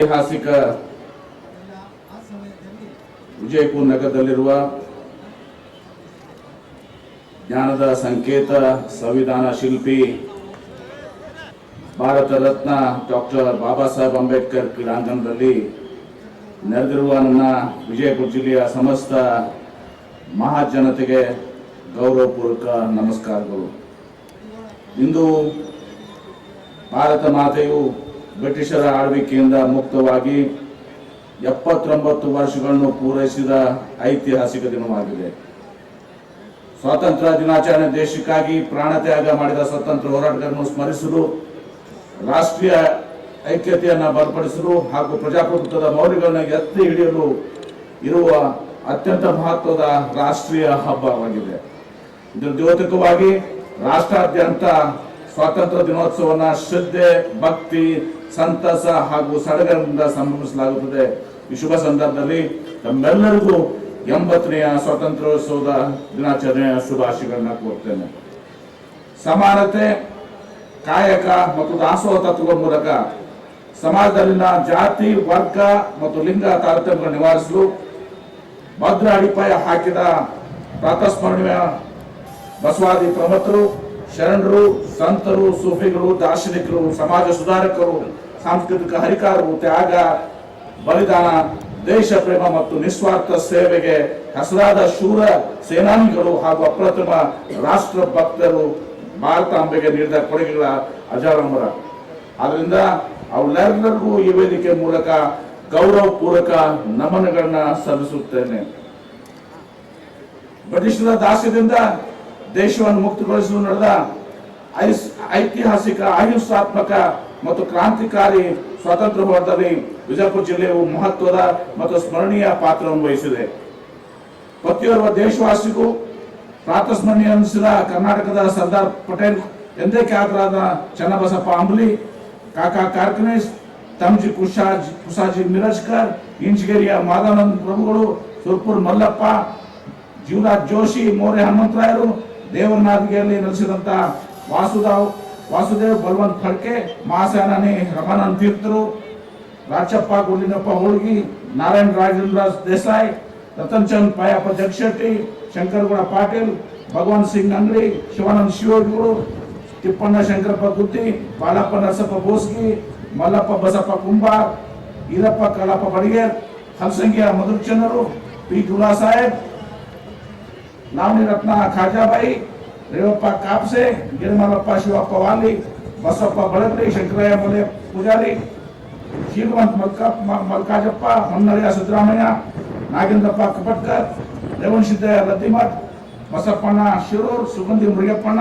ಐತಿಹಾಸಿಕ ವಿಜಯಪುರ ನಗರದಲ್ಲಿರುವ ಜ್ಞಾನದ ಸಂಕೇತ ಸಂವಿಧಾನ ಶಿಲ್ಪಿ ಭಾರತ ರತ್ನ ಡಾಕ್ಟರ್ ಬಾಬಾ ಸಾಹೇಬ್ ಅಂಬೇಡ್ಕರ್ ಕ್ರೀಡಾಂಗಣದಲ್ಲಿ ನೆರೆದಿರುವ ನನ್ನ ವಿಜಯಪುರ ಜಿಲ್ಲೆಯ ಸಮಸ್ತ ಮಹಾಜನತೆಗೆ ಗೌರವಪೂರ್ವಕ ನಮಸ್ಕಾರಗಳು. ಇಂದು ಭಾರತ ಮಾತೆಯು ಬ್ರಿಟಿಷರ ಆಳ್ವಿಕೆಯಿಂದ ಮುಕ್ತವಾಗಿ 79 ವರ್ಷಗಳನ್ನು ಪೂರೈಸಿದ ಐತಿಹಾಸಿಕ ದಿನವಾಗಿದೆ. ಸ್ವಾತಂತ್ರ್ಯ ದಿನಾಚರಣೆ ದೇಶಕ್ಕಾಗಿ ಪ್ರಾಣತ್ಯಾಗ ಮಾಡಿದ ಸ್ವತಂತ್ರ ಹೋರಾಟಗಾರರನ್ನು ಸ್ಮರಿಸಲು, ರಾಷ್ಟ್ರೀಯ ಐಕ್ಯತೆಯನ್ನು ಬಲಪಡಿಸಲು ಹಾಗೂ ಪ್ರಜಾಪ್ರಭುತ್ವದ ಮೌಲ್ಯಗಳನ್ನು ಎತ್ತಿ ಹಿಡಿಯಲು ಇರುವ ಅತ್ಯಂತ ಮಹತ್ವದ ರಾಷ್ಟ್ರೀಯ ಹಬ್ಬವಾಗಿದೆ. ಇದರ ದ್ಯೋತಕವಾಗಿ ರಾಷ್ಟ್ರಾದ್ಯಂತ ಸ್ವಾತಂತ್ರ್ಯ ದಿನೋತ್ಸವವನ್ನು ಶ್ರದ್ಧೆ, ಭಕ್ತಿ, ಸಂತಸ ಹಾಗೂ ಸಡಗರದಿಂದ ಸಂಭ್ರಮಿಸಲಾಗುತ್ತದೆ. ಈ ಶುಭ ಸಂದರ್ಭದಲ್ಲಿ ನಮ್ಮೆಲ್ಲರಿಗೂ 80ನೇ ಸ್ವಾತಂತ್ರ್ಯೋತ್ಸವದ ದಿನಾಚರಣೆಯ ಶುಭಾಶಯಗಳನ್ನ ಕೋರ್ತೇನೆ. ಸಮಾನತೆ, ಕಾಯಕ ಮತ್ತು ದಾಸೋಹ ತತ್ವಗಳ ಮೂಲಕ ಸಮಾಜದಲ್ಲಿನ ಜಾತಿ, ವರ್ಗ ಮತ್ತು ಲಿಂಗ ತಾರತಮ್ಯ ನಿವಾರಿಸಲು ಭದ್ರ ಅಡಿಪಾಯ ಹಾಕಿದ ಪ್ರಾತಸ್ಮರಣೀಯ ಬಸವಾದಿ ಪ್ರಮಥರು, ಶರಣರು, ಸಂತರು, ಸೂಫಿಗಳು, ದಾರ್ಶನಿಕರು, ಸಮಾಜ ಸುಧಾರಕರು, ಸಾಂಸ್ಕೃತಿಕ ಹರಿಕಾರರು, ತ್ಯಾಗ, ಬಲಿದಾನ, ದೇಶ ಪ್ರೇಮ ಮತ್ತು ನಿಸ್ವಾರ್ಥ ಸೇವೆಗೆ ಹೆಸರಾದ ಶೂರ ಸೇನಾನಿಗಳು ಹಾಗೂ ಅಪ್ರತಿಮ ರಾಷ್ಟ್ರ ಭಕ್ತರು ಭಾರತಾಂಬೆಗೆ ನೀಡಿದ ಕೊಡುಗೆಗಳ ಅಜರಾಮರ. ಆದ್ದರಿಂದ ಅವರೆಲ್ಲರಿಗೂ ಈ ವೇದಿಕೆ ಮೂಲಕ ಗೌರವಪೂರ್ವಕ ನಮನಗಳನ್ನ ಸಲ್ಲಿಸುತ್ತೇನೆ. ಬ್ರಿಟಿಷರ ದಾಸ್ಯದಿಂದ ದೇಶವನ್ನು ಮುಕ್ತಗೊಳಿಸಲು ನಡೆದ ಐತಿಹಾಸಿಕ, ಅಹಿಂಸಾತ್ಮಕ ಮತ್ತು ಕ್ರಾಂತಿಕಾರಿ ಸ್ವಾತಂತ್ರ್ಯ ಹೋರಾಟದಲ್ಲಿ ವಿಜಯಪುರ ಜಿಲ್ಲೆಯು ಮಹತ್ವದ ಮತ್ತು ಸ್ಮರಣೀಯ ಪಾತ್ರವನ್ನು ವಹಿಸಿದೆ. ಪ್ರತಿಯೊಬ್ಬ ದೇಶವಾಸಿಗೂ ಪ್ರಾತಸ್ಮರಣೀಯ ಅನಿಸಿದ ಕರ್ನಾಟಕದ ಸರ್ದಾರ್ ಪಟೇಲ್, ಎಂದೇ ಖ್ಯಾತರಾದ ಚನ್ನಬಸಪ್ಪ ಅಂಬಲಿ, ಕಾಕಾ ಕಾರ್ಕನೇಸ್, ತಮ್ಜಿ ಕುಸಾಜಿ ಮಿರಜ್ಕರ್, ಇಂಚಗೇರಿಯ ಮಾದಾನಂದ ಪ್ರಭುಗಳು, ಸುರ್ಪುರ್ ಮಲ್ಲಪ್ಪ, ಜೀವರಾಜ್ ಜೋಶಿ, ಮೋರೆ ಹನುಮಂತರಾಯರು, ದೇವರನಾಥಗಿರಿಯಲ್ಲಿ ನೆಲೆಸಿದಂತ ವಾಸುದೇವ್ ಬಲವಂತ್ ಫಡ್ಕೆ, ಮಹಾಸೇನಾನಿ ರಮಾನಂದ ತೀರ್ಥರು, ರಾಜಪ್ಪ ಗುಂಡಿನಪ್ಪ ಹೋಳ್ಗಿ, ನಾರಾಯಣ ರಾಜೇಂದ್ರ ದೇಸಾಯಿ, ರತನ್ ಚಂದ್ ಪಾಯಪ್ಪ ಜಗಶೆಟ್ಟಿ, ಶಂಕರಗೌಡ ಪಾಟೀಲ್, ಭಗವಂತ್ ಸಿಂಗ್ ಅಂಗಡಿ, ಶಿವಾನಂದ ಶಿವೋಗಿಗಳು, ತಿಪ್ಪಣ್ಣ ಶಂಕರಪ್ಪ ಗುತ್ತಿ, ಬಾಲಪ್ಪ ನರಸಪ್ಪ ಬೋಸ್ಗಿ, ಮಲ್ಲಪ್ಪ ಬಸಪ್ಪ ಕುಂಬಾರ್, ಈರಪ್ಪ ಕಳಪ್ಪ ಬಡಿಗೇರ್, ಹಲಸಂಗಿಯ ಮಧುರಚಂದ್ರರು, ಪಿ ಗುಲಾ ಸಾಹೇಬ್, ನಾವನಿ ರತ್ನ ಖಾಜಾಬಾಯಿ, ರೇವಪ್ಪ ಕಾಪ್ಸೆ, ಗಿರಿಮಲಪ್ಪ ಶಿವಪ್ಪ ವಾಲಿ, ಬಸಪ್ಪ ಬಳಗಡಿ, ಶಂಕರಯ್ಯ ಮಲೆ ಪೂಜಾರಿ, ಶ್ರೀಮಂತ್ ಮಲ್ಕಾಜಪ್ಪ, ಹೊನ್ನಳಿಯ ಸಿದ್ದರಾಮಯ್ಯ, ನಾಗೇಂದ್ರಪ್ಪ ಕಪಟ್ಕರ್, ರೇವಣಸಿದ್ದಯ್ಯ ಲದ್ದಿಮಠ್, ಬಸಪ್ಪಣ್ಣ ಶಿರೂರ್, ಸುಗಂಧಿ ಮುರಿಯಪ್ಪಣ್ಣ,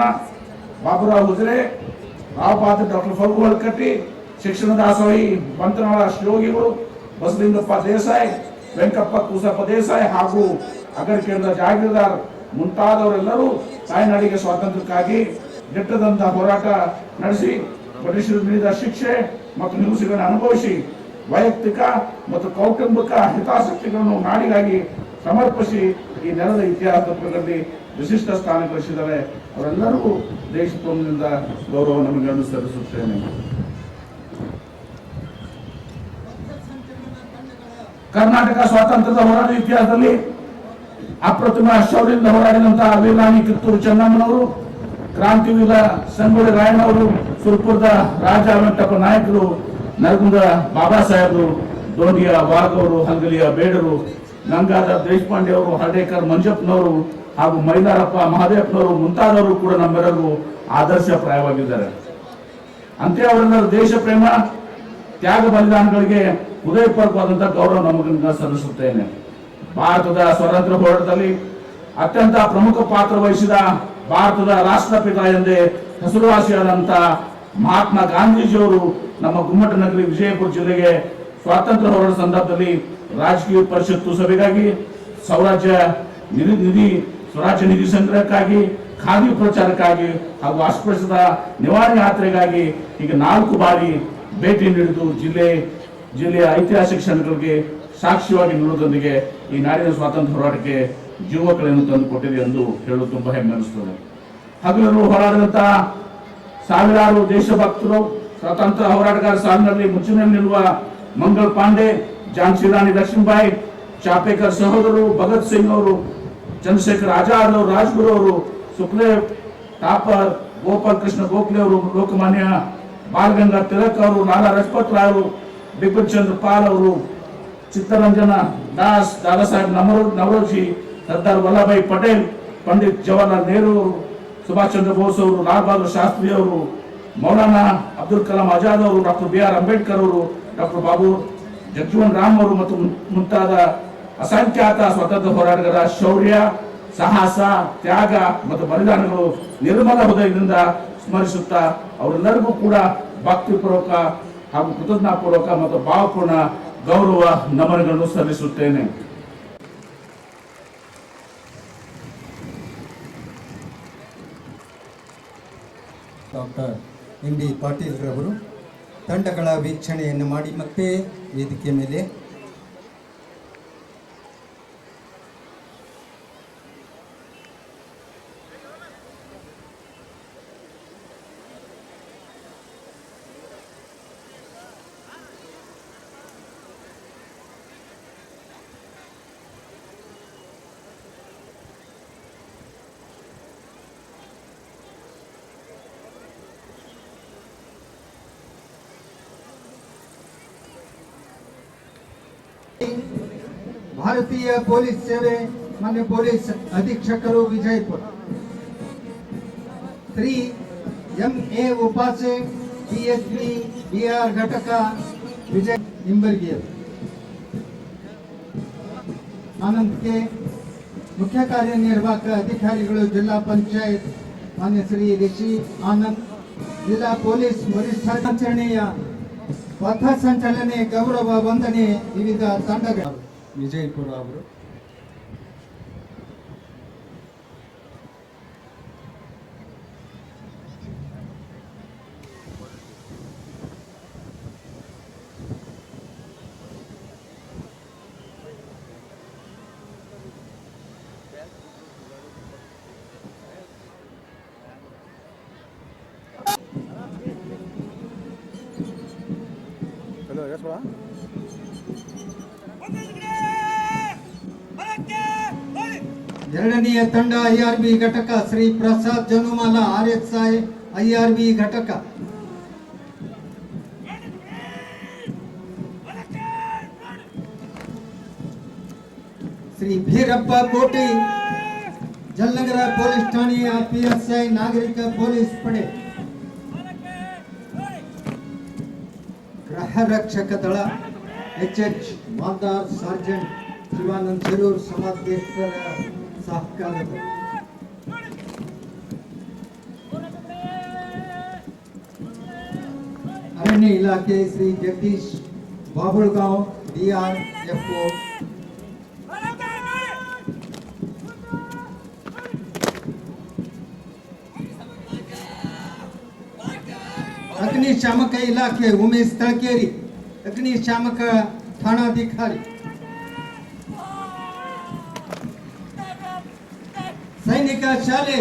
ಬಾಬುರಾವ್ ಹುಜರೆ, ರಾವ್ ಬಹದ್ದೂರ್ ಡಾಕ್ಟರ್ ಫಗು ಹಳ್ಕಟ್ಟಿ, ಶಿಕ್ಷಣ ದಾಸೋಹಿ ಬಂತನಾಳ ಶಿವಯೋಗಿಗಳು, ಬಸಲಿಂಗಪ್ಪ ದೇಸಾಯಿ, ವೆಂಕಪ್ಪ ಕೂಸಪ್ಪ ದೇಸಾಯಿ ಹಾಗೂ ಅಗರಕೇಂದ್ರ ಜಾಗೀರ್ದಾರ್ ಮುಂತಾದವರೆಲ್ಲರೂ ತಾಯ್ನಾಡಿಗೆ ಸ್ವಾತಂತ್ರ್ಯಕ್ಕಾಗಿ ದಿಟ್ಟದಂತಹ ಹೋರಾಟ ನಡೆಸಿ ಬ್ರಿಟಿಷರು ನೀಡಿದ ಶಿಕ್ಷೆ ಮತ್ತು ಹಿಂಸೆಗಳನ್ನು ಅನುಭವಿಸಿ ವೈಯಕ್ತಿಕ ಮತ್ತು ಕೌಟುಂಬಿಕ ಹಿತಾಸಕ್ತಿಗಳನ್ನು ನಾಡಿಗಾಗಿ ಸಮರ್ಪಿಸಿ ಈ ನೆಲದ ಇತಿಹಾಸದಲ್ಲಿ ವಿಶಿಷ್ಟ ಸ್ಥಾನ ಗಳಿಸಿದ್ದಾರೆ. ಅವರೆಲ್ಲರಿಗೂ ದೇಶಪ್ರೇಮದಿಂದ ಗೌರವ ನಮಗೆ ಸಲ್ಲಿಸುತ್ತೇನೆ. ಕರ್ನಾಟಕ ಸ್ವಾತಂತ್ರ್ಯದ ಹೋರಾಟ ಇತಿಹಾಸದಲ್ಲಿ ಅಪ್ರತಿಮ ಶೌರ್ಯದಿಂದ ಹೋರಾಡಿದಂತಹ ವೀರಾಣಿ ಕಿತ್ತೂರು ಚೆನ್ನಮ್ಮನವರು, ಕ್ರಾಂತಿವೀರ ಸಂಗೊಳ್ಳಿ ರಾಯಣ್ಣವರು, ಸುರ್ಪುರದ ರಾಜ ವೆಂಕಟಪ್ಪ ನಾಯಕರು, ನರಗುಂದ ಬಾಬಾ ಸಾಹೇಬರು, ದೋಣಿಯ ವಾಘವರು, ಹಂಗಲಿಯ ಬೇಡರು, ಗಂಗಾಧರ ದೇಶಪಾಂಡೆ ಅವರು, ಹರ್ಡೇಕರ್ ಮಂಜಪ್ಪನವರು ಹಾಗೂ ಮೈಲಾರಪ್ಪ ಮಹದೇವಪ್ಪನವರು ಮುಂತಾದವರು ಕೂಡ ನಮ್ಮೆಲ್ಲರಿಗೂ ಆದರ್ಶಪ್ರಾಯವಾಗಿದ್ದಾರೆ. ಅಂತೆ ಅವರೆಲ್ಲರ ದೇಶ ಪ್ರೇಮ, ತ್ಯಾಗ ಬಲಿದಾನಗಳಿಗೆ ಹೃದಯಪೂರ್ವಕವಾದಂತಹ ಗೌರವ ನಮಗೆ ಸಲ್ಲಿಸುತ್ತೇನೆ. ಭಾರತದ ಸ್ವಾತಂತ್ರ್ಯ ಹೋರಾಟದಲ್ಲಿ ಅತ್ಯಂತ ಪ್ರಮುಖ ಪಾತ್ರ ವಹಿಸಿದ ಭಾರತದ ರಾಷ್ಟ್ರಪಿತ ಎಂದೇ ಹೆಸರುವಾಸಿಯಾದಂತಹ ಮಹಾತ್ಮ ಗಾಂಧೀಜಿಯವರು ನಮ್ಮ ಗುಮ್ಮಟನಗರಿ ವಿಜಯಪುರ ಜಿಲ್ಲೆಗೆ ಸ್ವಾತಂತ್ರ್ಯ ಹೋರಾಟ ಸಂದರ್ಭದಲ್ಲಿ ರಾಜಕೀಯ ಪರಿಷತ್ತು ಸಭೆಗಾಗಿ, ಸ್ವರಾಜ್ಯ ನಿಧಿ ಸಂಗ್ರಹಕ್ಕಾಗಿ, ಖಾದಿ ಪ್ರಚಾರಕ್ಕಾಗಿ ಹಾಗೂ ಅಸ್ಪೃಶ್ಯದ ನಿವಾರಣೆ ಯಾತ್ರೆಗಾಗಿ ಈಗ 4 ಬಾರಿ ಭೇಟಿ ನೀಡಿದ್ದು ಜಿಲ್ಲೆಯ ಐತಿಹಾಸಿಕ ಕ್ಷಣಗಳಿಗೆ ಸಾಕ್ಷಿಯಾಗಿ ನಿಲ್ಲುವುದರೊಂದಿಗೆ ಈ ನಾಡಿನ ಸ್ವಾತಂತ್ರ್ಯ ಹೋರಾಟಕ್ಕೆ ಜೀವಗಳನ್ನು ತಂದುಕೊಟ್ಟಿದೆ ಎಂದು ಹೇಳಲು ತುಂಬಾ ಹೆಮ್ಮೆ ಅನಿಸುತ್ತದೆ. ಹಗಲು ಹೋರಾಡಿದಂತಹ ಸಾವಿರಾರು ದೇಶಭಕ್ತರು, ಸ್ವಾತಂತ್ರ್ಯ ಹೋರಾಟಗಾರ ಸಾಲಿನಲ್ಲಿ ಮುಚ್ಚಿನಲ್ಲಿ ನಿಲ್ಲುವ ಮಂಗಲ್ ಪಾಂಡೆ, ಝಾನ್ಸಿ ರಾಣಿ ಲಕ್ಷ್ಮೀಬಾಯಿ, ಚಾಪೇಕರ್ ಸಹೋದರರು, ಭಗತ್ ಸಿಂಗ್ ಅವರು, ಚಂದ್ರಶೇಖರ್ ಆಜಾದ್ ಅವರು, ರಾಜ್ಗುರು ಅವರು, ಸುಖದೇವ್ ಥಾಪರ್, ಗೋಪಾಲ್ ಕೃಷ್ಣ ಗೋಖಲೆ ಅವರು, ಲೋಕಮಾನ್ಯ ಬಾಲಗಂಗಾಧರ್ ತಿಲಕ್ ಅವರು, ಲಾಲಾ ಲಜಪತ್ ರಾಯ್ ಅವರು, ಬಿಪಿನ್ ಚಂದ್ರ ಪಾಲ್ ಅವರು, ಚಿತ್ತರಂಜನ ದಾಸ್, ದಾದಾ ಸಾಹೇಬ್ ನವರೋಜಿ, ಸರ್ದಾರ್ ವಲ್ಲಭಾಯಿ ಪಟೇಲ್, ಪಂಡಿತ್ ಜವಾಹರ್ಲಾಲ್ ನೆಹರು ಅವರು, ಸುಭಾಷ್ ಚಂದ್ರ ಬೋಸ್ ಅವರು, ಲಾಲ್ ಬಹದ್ದೂರ್ ಶಾಸ್ತ್ರಿ ಅವರು, ಮೌಲಾನಾ ಅಬ್ದುಲ್ ಕಲಾಂ ಆಜಾದ್ ಅವರು, ಡಾಕ್ಟರ್ ಬಿ ಆರ್ ಅಂಬೇಡ್ಕರ್ ಅವರು, ಡಾಕ್ಟರ್ ಬಾಬು ಜಗಜೀವನ್ ರಾಮ್ ಅವರು ಮತ್ತು ಮುಂತಾದ ಅಸಂಖ್ಯಾತ ಸ್ವಾತಂತ್ರ್ಯ ಹೋರಾಟಗಾರರ ಶೌರ್ಯ, ಸಾಹಸ, ತ್ಯಾಗ ಮತ್ತು ಬಲಿದಾನಗಳು ನಿರ್ಮಲ ಹೃದಯದಿಂದ ಸ್ಮರಿಸುತ್ತಾ ಅವರೆಲ್ಲರಿಗೂ ಕೂಡ ಭಕ್ತಿಪೂರ್ವಕ ಹಾಗೂ ಕೃತಜ್ಞಾಪೂರ್ವಕ ಮತ್ತು ಭಾವಪೂರ್ಣ ಗೌರವ ನಮನಗಳನ್ನು ಸಲ್ಲಿಸುತ್ತೇನೆ. Doctor MB. ಪಾಟೀಲ್ ರವರು ತಂಡಗಳ ವೀಕ್ಷಣೆಯನ್ನು ಮಾಡಿ ಮತ್ತೆ ವೇದಿಕೆ ಮೇಲೆ ಭಾರತೀಯ ಪೊಲೀಸ್ ಸೇವೆ ಮಾನ್ಯ ಪೊಲೀಸ್ ಅಧೀಕ್ಷಕರು Vijayapura, Shri M A. Upase DSP BR ಘಟಕ ವಿಜಯ ನಿಂಬರ್ಗಿಯರು, ಆನಂದ್ ಕೆ ಮುಖ್ಯ ಕಾರ್ಯನಿರ್ವಾಹಕ ಅಧಿಕಾರಿಗಳು ಜಿಲ್ಲಾ ಪಂಚಾಯತ್ ಮಾನ್ಯ ಶ್ರೀ ರಿಷಿ ಆನಂದ್, ಜಿಲ್ಲಾ ಪೊಲೀಸ್ ವರಿಷ್ಠಾಚರಣೆಯ ಪಥ ಸಂಚಲನೆ ಗೌರವ ವಂದನೆ ವಿವಿಧ ತಂಡಗಳು ವಿಜಯಪುರ ಅವರು. ಎರಡನೆಯ ತಂಡ ಐಆರ್ಬಿ ಘಟಕ ಶ್ರೀ ಪ್ರಸಾದ್ ಜನುಮಾಲ RSI ಐಆರ್ಬಿ ಘಟಕ, ಶ್ರೀ ಭೀರಪ್ಪ ಕೋಟಿ ಜಲನಗರ ಪೊಲೀಸ್ ಠಾಣೆಯ PSI ನಾಗರಿಕ ಪೊಲೀಸ್ ಪಡೆ, ಗೃಹ ರಕ್ಷಕ ದಳ HH ಮಾಲ್ದಾರ್ ಸಾರ್ಜೆಂಟ್ ಶಿವಾನಂದ್ ಶಿರೂರ್ ಸಮಾಜೇಶ್ವರ ಸಹಕಾರದ, ಅರಣ್ಯ ಇಲಾಖೆ ಶ್ರೀ ಜಗದೀಶ್ ಬಾಬುಳ್ಗಾಂವ್ DRFO, ಅಗ್ನಿಶಾಮಕ ಇಲಾಖೆ ಉಮೇಶ್ ತಳಕೇರಿ ಅಗ್ನಿಶಾಮಕ ಠಾಣಾಧಿಕಾರಿ, ಸೈನಿಕ ಶಾಲೆ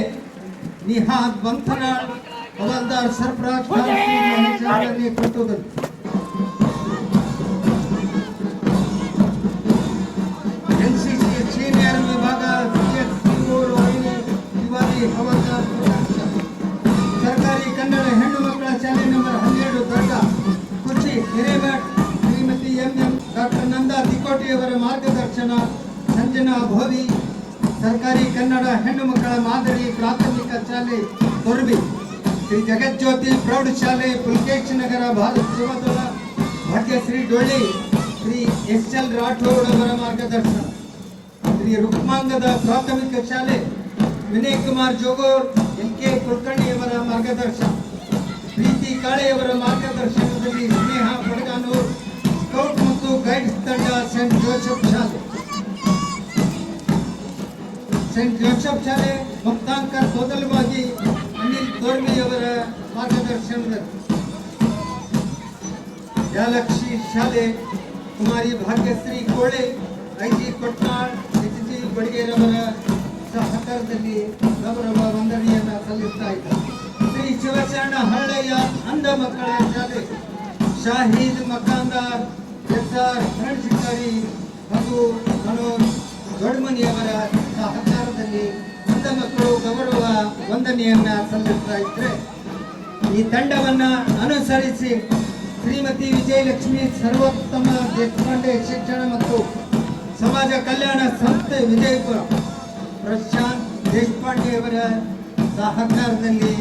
ನಿಹಾದ್ ಬಂಥನಾಳ್ ಹವಾಲ್ದಾರ್ ಸರ್ಫರಾಜ್ ಖಾನ್ ನೇತೃತ್ವದಲ್ಲಿ, NCC ಸೀನಿಯರ್ ವಿಭಾಗ ತಿವಾರಿ ಹವಾಲ್ದಾರ್, ಸರ್ಕಾರಿ ಕನ್ನಡ ಹೆಣ್ಣು ಮಕ್ಕಳ ಶಾಲೆ ನಂಬರ್ 12 ದೊಡ್ಡ ಕುಚಿ ಹಿರೇಮಠ್ ಶ್ರೀಮತಿ MM ಡಾಕ್ಟರ್ ನಂದಾ ತಿಕೋಟಿ ಅವರ ಮಾರ್ಗದರ್ಶನ, ಸಂಜನಾ ಭೋವಿ ಸರ್ಕಾರಿ ಕನ್ನಡ ಹೆಣ್ಣು ಮಕ್ಕಳ ಮಾದರಿ ಪ್ರಾಥಮಿಕ ಶಾಲೆ ಕೊರ್ಬಿ, ಶ್ರೀ ಜಗಜ್ಯೋತಿ ಪ್ರೌಢಶಾಲೆ ಪುಲ್ಕೇಶ್ ನಗರ ಭಾರತ ಸೇವಾದಳ, ಭಾಗ್ಯಶ್ರೀ ಡೊಳ್ಳಿ ಶ್ರೀ SL ರಾಠೋಡ್ ಅವರ ಮಾರ್ಗದರ್ಶನ, ಶ್ರೀ ರುಕ್ಮಾಂಗದ ಪ್ರಾಥಮಿಕ ಶಾಲೆ ವಿನಯ್ ಕುಮಾರ್ ಜೋಗೋರ್ LK ಕುಲಕರ್ಣಿ ಅವರ ಮಾರ್ಗದರ್ಶನ, ಪ್ರೀತಿ ಕಾಳೆಯವರ ಮಾರ್ಗದರ್ಶನದಲ್ಲಿ ಸ್ನೇಹ ಪಡಗಾನೂರ್ ಸ್ಕೌಟ್ ಮತ್ತು ಗೈಡ್ಸ್ ತಂಡ ಸೇಂಟ್ ಜೋಸೆಫ್ ಶಾಲೆ ಮುಕ್ತಾಂಕರ್ ಸೋದಲವಾಗಿ ಅನಿಲ್ ತೋರ್ಮಿ ಅವರ ಮಾರ್ಗದರ್ಶನದಲ್ಲಿ, ಯಾಲಕ್ಷಿ ಶಾಲೆ ಕುಮಾರಿ ಭಾಗ್ಯಶ್ರೀ ಕೋಳೆ IG ಕೊಟ್ನಾಳ್ HG ಬಡಿಗೇರವರ ಸಹಕಾರದಲ್ಲಿ ಗೌರವ ವಂದನೆಯನ್ನು ಸಲ್ಲಿಸ್ತಾ ಇದ್ದಾರೆ. ಶ್ರೀ ಶಿವಶರಣ ಹಳ್ಳೆಯ ಅಂಧ ಮಕ್ಕಳ ಶಾಲೆ ಶಾಹೀದ್ ಮಕಾಂದಾರ್ SR ರಣಶಿಕಾರಿ ಹಾಗೂ ಮನೋಜ್ ದೊಡ್ಡಮನಿಯವರ ಸಹಕಾರದಲ್ಲಿ ಅಂಧ ಮಕ್ಕಳು ಗೌರವ ವಂದನೆಯನ್ನ ಸಲ್ಲಿಸ್ತಾ ಇದ್ರೆ, ಈ ತಂಡವನ್ನ ಅನುಸರಿಸಿ ಶ್ರೀಮತಿ ವಿಜಯಲಕ್ಷ್ಮಿ ಸರ್ವೋತ್ತಮ ದೇಶಪಾಂಡೆ ಶಿಕ್ಷಣ ಮತ್ತು ಸಮಾಜ ಕಲ್ಯಾಣ ಸಂಸ್ಥೆ ವಿಜಯಪುರ, ಪ್ರಶಾಂತ್ ದೇಶಪಾಂಡೆ ಅವರ ಸಹಕಾರದಲ್ಲಿ